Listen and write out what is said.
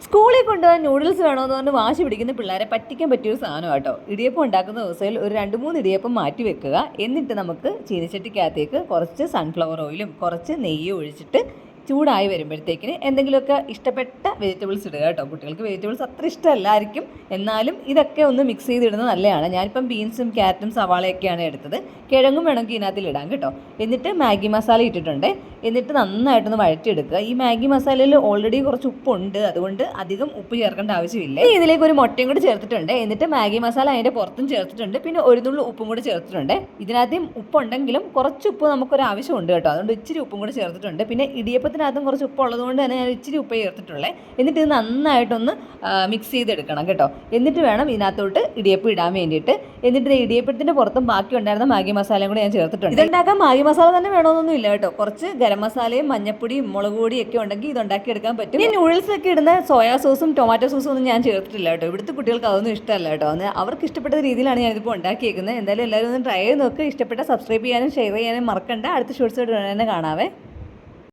സ്കൂളിൽ കൊണ്ടുപോകാൻ നൂഡിൽസ് വേണമെന്ന് പറഞ്ഞ് വാശി പിടിക്കുന്ന പിള്ളേരെ പറ്റിക്കാൻ പറ്റിയൊരു സാധനം കേട്ടോ. ഇടിയപ്പം ഉണ്ടാക്കുന്ന ദിവസത്തിൽ ഒരു 2-3 ഇടിയപ്പം മാറ്റി വെക്കുക. എന്നിട്ട് നമുക്ക് ചീനിച്ചട്ടിക്കകത്തേക്ക് കുറച്ച് സൺഫ്ലവർ ഓയിലും കുറച്ച് നെയ്യും ഒഴിച്ചിട്ട് ചൂടായി വരുമ്പോഴത്തേക്കിന് എന്തെങ്കിലുമൊക്കെ ഇഷ്ടപ്പെട്ട വെജിറ്റബിൾസ് ഇടുക കേട്ടോ. കുട്ടികൾക്ക് വെജിറ്റബിൾസ് അത്ര ഇഷ്ടമല്ലായിരിക്കും, എന്നാലും ഇതൊക്കെ ഒന്ന് മിക്സ് ചെയ്തിടുന്നത് നല്ലതാണ്. ഞാനിപ്പം ബീൻസും ക്യാരറ്റും സവാളയൊക്കെയാണ് എടുത്തത്. കിഴങ്ങും വേണമെങ്കിൽ ഇതിനകത്തിൽ ഇടാം കേട്ടോ. എന്നിട്ട് മാഗി മസാല ഇട്ടിട്ടുണ്ട്. എന്നിട്ട് നന്നായിട്ടൊന്ന് വഴറ്റിയെടുക്കുക. ഈ മാഗി മസാലയിൽ ഓൾറെഡി കുറച്ച് ഉപ്പുണ്ട്, അതുകൊണ്ട് അധികം ഉപ്പ് ചേർക്കേണ്ട ആവശ്യമില്ല. ഇതിലേക്ക് ഒരു മുട്ടയും കൂടി ചേർത്തിട്ടുണ്ട്. എന്നിട്ട് മാഗി മസാല അതിൻ്റെ പുറത്തും ചേർത്തിട്ടുണ്ട്. പിന്നെ ഒരു നുള്ളു ഉപ്പും കൂടി ചേർത്തിട്ടുണ്ട്. ഇതിനകത്തും ഉപ്പുണ്ടെങ്കിലും കുറച്ച് ഉപ്പ് നമുക്കൊരു ആവശ്യമുണ്ട് കേട്ടോ, അതുകൊണ്ട് ഇച്ചിരി ഉപ്പും കൂടി ചേർത്തിട്ടുണ്ട്. പിന്നെ ഇടിയപ്പത്തിനകത്തും കുറച്ച് ഉപ്പ് ഉള്ളതുകൊണ്ട് തന്നെ ഞാൻ ഇച്ചിരി ഉപ്പ് ചേർത്തിട്ടുള്ളത്. എന്നിട്ട് ഇത് നന്നായിട്ടൊന്ന് മിക്സ് ചെയ്തെടുക്കണം കേട്ടോ. എന്നിട്ട് വേണം ഇതിനകത്തോട്ട് ഇടിയപ്പം ഇടാൻ വേണ്ടിയിട്ട്. എന്നിട്ട് ഇടിയപ്പത്തിൻ്റെ പുറത്തും ബാക്കി ഉണ്ടായിരുന്ന മാഗി മസാലയും കൂടി ഞാൻ ചേർത്തിട്ടുണ്ട്. ഇതുണ്ടാക്കാൻ മാഗി മസാല തന്നെ വേണമെന്നൊന്നും ഇല്ല കേട്ടോ. കുറച്ച് ഗരം മസാലയും മഞ്ഞപ്പൊടിയും മുളക് പൊടിയും ഒക്കെ ഉണ്ടെങ്കിൽ ഇതുണ്ടാക്കി എടുക്കാൻ പറ്റും. ഈ നൂഡിൽസ് ഒക്കെ ഇടുന്ന സോയാ സോസും ടൊമാറ്റോ സോസും ഒന്നും ഞാൻ ചേർത്തിട്ടില്ല കേട്ടോ. ഇവിടുത്തെ കുട്ടികൾക്ക് അതൊന്നും ഇഷ്ടമല്ല കേട്ടോ. അവർക്ക് ഇഷ്ടപ്പെട്ട രീതിയിലാണ് ഞാനിതിപ്പോൾ ഉണ്ടാക്കിയേക്കുന്നത്. എന്തായാലും എല്ലാവരും ഒന്ന് ട്രൈ ചെയ്ത് നോക്കുക. ഇഷ്ടപ്പെട്ട സബ്സ്ക്രൈബ് ചെയ്യാനും ഷെയർ ചെയ്യാനും മറക്കണ്ട. അടുത്ത ഷോർട്സ് തന്നെ കാണാവേ.